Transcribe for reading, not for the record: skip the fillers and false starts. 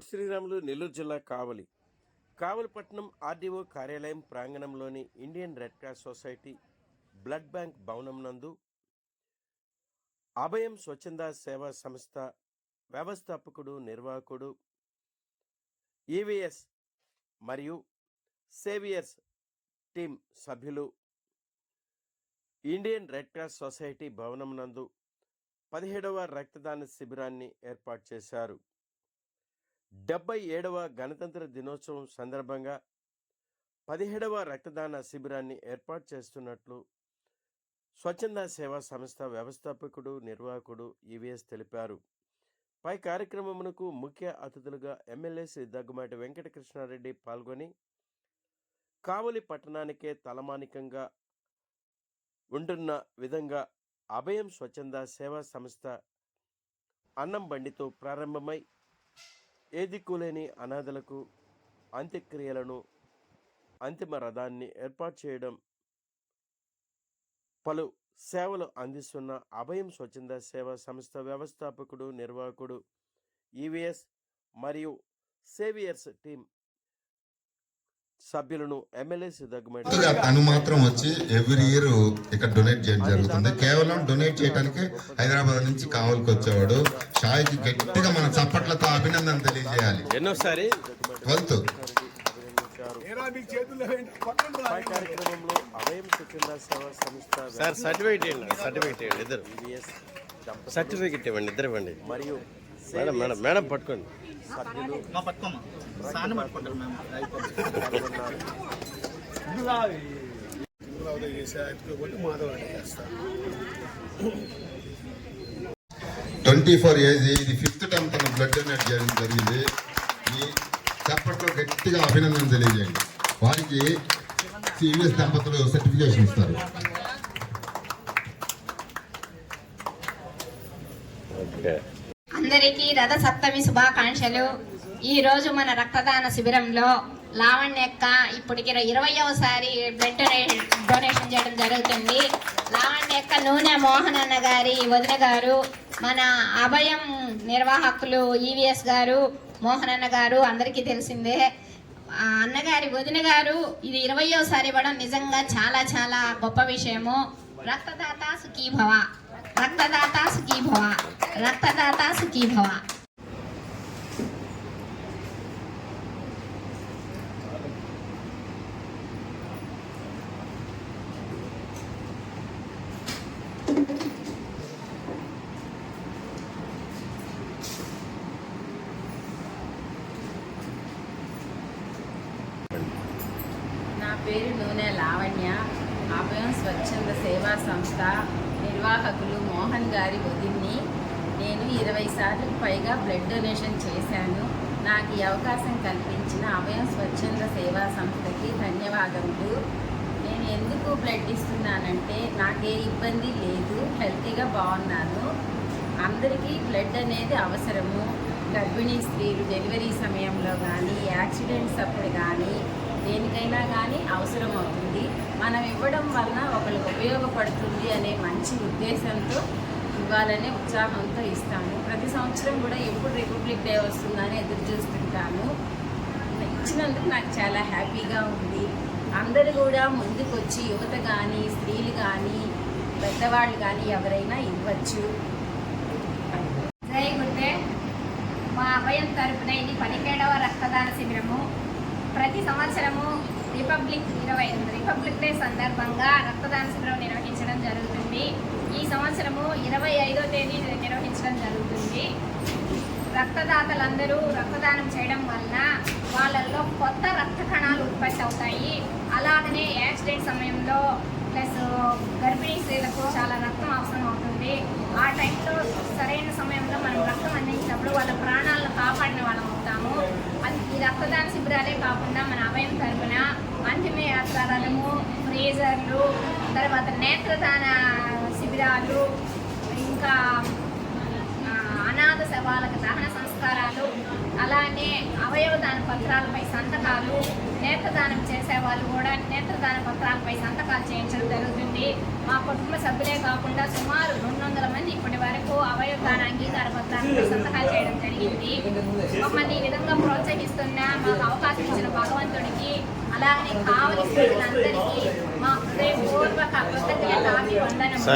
శ్రీరాములు నెల్లూరు జిల్లా కావలిపట్నం ఆర్డీఓ కార్యాలయం ప్రాంగణంలోని Indian red cross society blood bank భవనం నందు అభయం స్వచ్ఛంద సేవా సంస్థ వ్యవస్థాపకుడు నిర్వాహకుడు ఈవీఎస్ మరియు సేవియర్స్ టీం సభ్యులు ఇండియన్ రెడ్ క్రాస్ సొసైటీ భవనం నందు 17వ రక్తదాన శిబిరాన్ని ఏర్పాటు చేశారు. 77వ గణతంత్ర దినోత్సవం సందర్భంగా 17వ రక్తదాన శిబిరాన్ని ఏర్పాటు చేస్తున్నట్లు స్వచ్ఛంద సేవా సంస్థ వ్యవస్థాపకుడు నిర్వాహకుడు ఈవీఎస్ తెలిపారు. పై కార్యక్రమమునకు ముఖ్య అతిథులుగా ఎమ్మెల్యే శ్రీ దగ్గుమాటి వెంకటకృష్ణారెడ్డి పాల్గొని కావలి పట్టణానికే తలమానికంగా ఉంటున్న విధంగా అభయం స్వచ్ఛంద సేవా సంస్థ అన్నం బండితో ప్రారంభమై ఏదిక్కులేని అనాథలకు అంత్యక్రియలను అంతిమ రథాన్ని ఏర్పాటు చేయడం, పలు సేవలు అందిస్తున్న అభయం స్వచ్ఛంద సేవా సంస్థ వ్యవస్థాపకుడు నిర్వాహకుడు ఈవీఎస్ మరియు సేవియర్స్ టీం సభ్యులను ఎమ్మెల్యే తను మాత్రం వచ్చి ఎవ్రీ ఇయర్ ఇక్కడ డొనేట్ చేయడం జరుగుతుంది. కేవలం డొనేట్ చేయడానికి హైదరాబాద్ నుంచి కావలికి వచ్చేవాడు. షాయికి గట్టిగా మన చప్పట్లతో అభినందన తెలియజేయాలి. ఎన్నోసారి 12th కార్యక్రమంలో అభయం స్వచ్ఛంద సేవా సంస్థ సర్టిఫికేట్ ఇవ్వండి ఇద్దరు ఇవ్వండి మరియు మేడం పట్టుకోండి సభ్యులు 24 ఏజ్, ఇది 5th టైం తన బ్లడ్ డొనేట్ చేయడం జరిగింది. ఈ చప్పట్లో గట్టిగా అభినందన తెలియజేయండి. వారికి సీరియస్ దంపతులు సర్టిఫికేషన్ ఇస్తారు. అందరికీ రథ సప్తమి శుభాకాంక్షలు. ఈ రోజు మన రక్తదాన శిబిరంలో లావణ్యక్క ఇప్పటికి 20వసారి బ్లడ్ డొనేషన్ చేయడం జరుగుతుంది. లావణ్యక్క నూనె మోహన్ అన్న గారి వదిన గారు, మన అభయం నిర్వాహకులు ఈవీఎస్ గారు, మోహన్ అన్న గారు అందరికీ తెలిసిందే. అన్నగారి వదిన గారు ఇది 20వసారి ఇవ్వడం నిజంగా చాలా చాలా గొప్ప విషయము. రక్తదాత సుఖీభవ, రక్తదాత సుఖీభవ, రక్తదాత సుఖీభవ. నా పేరు నూనె లావణ్య. అభయం స్వచ్ఛంద సేవా సంస్థ నిర్వాహకులు మోహన్ గారి వదిన్ని. నేను 20 సార్లకు పైగా బ్లడ్ డొనేషన్ చేశాను. నాకు ఈ అవకాశం కల్పించిన అభయం స్వచ్ఛంద సేవా సంస్థకి ధన్యవాదములు. నేను ఎందుకు బ్లడ్ ఇస్తున్నానంటే నాకే ఇబ్బంది లేదు, హెల్తీగా బాగున్నాను. అందరికీ బ్లడ్ అనేది అవసరము. గర్భిణీ స్త్రీలు డెలివరీ సమయంలో కానీ, యాక్సిడెంట్స్ అప్పుడు కానీ, దేనికైనా కానీ అవసరం అవుతుంది. మనం ఇవ్వడం వలన ఒకరికి ఉపయోగపడుతుంది అనే మంచి ఉద్దేశంతో ఇవ్వాలనే ఉత్సాహంతో ఇస్తాను. ప్రతి సంవత్సరం కూడా ఎప్పుడు రిపబ్లిక్ డే వస్తుందని ఎదురు చూస్తుంటాను. ఇచ్చినందుకు నాకు చాలా హ్యాపీగా ఉంది. అందరూ కూడా ముందుకు వచ్చి యువత కానీ, స్త్రీలు కానీ, పెద్దవాళ్ళు కానీ ఎవరైనా ఇవ్వచ్చు. జై గుడ్డే. మా అభయం తరపున ఇది 17వ రక్తదాన శిబిరము. ప్రతి సంవత్సరము రిపబ్లిక్ డే సందర్భంగా రక్తదాన శిబిరం నిర్వహించడం జరుగుతుంది. ఈ సంవత్సరము 25వ తేదీ నిర్వహించడం జరుగుతుంది. రక్తదాతలందరూ రక్తదానం చేయడం వలన వాళ్ళల్లో కొత్త రక్త కణాలు ఉత్పత్తి అవుతాయి. అలాగనే యాక్సిడెంట్ సమయంలో ప్లస్ గర్భిణీ స్త్రీలకు చాలా రక్తం అవసరం అవుతుంది. ఆ టైంలో సరైన సమయంలో మనం రక్తం అందించినప్పుడు వాళ్ళ ప్రాణాలను కాపాడిన వాళ్ళం అవుతాము. అది ఈ రక్తదాన శిబిరాలే కాకుండా మన అభయం తరపున అంతిమయాత్ర రథము, ఫ్రీజర్లు, తర్వాత నేత్రదాన శిబిరాలు, ఇంకా అనాథ శవాలకు దహన సంస్కారాలు, అలానే అవయవదాన పత్రాలపై సంతకాలు, నేత్రదానం చేసేవాళ్ళు కూడా నేత్రదాన పత్రాలపై సంతకాలు చేయించడం జరుగుతుంది. మా కుటుంబ సభ్యులే కాకుండా సుమారు 200 మంది ఇప్పటి వరకు అవయవ దాన అంగీకార పత్రాన్ని సంతకాలు చేయడం జరిగింది. మమ్మల్ని ఈ విధంగా ప్రోత్సహిస్తున్న మాకు అవకాశం ఇచ్చిన భగవంతుడికి, అలాగే కావలి ప్రజలందరికీ మా హృదయపూర్వక కృతజ్ఞతాభివందనములు.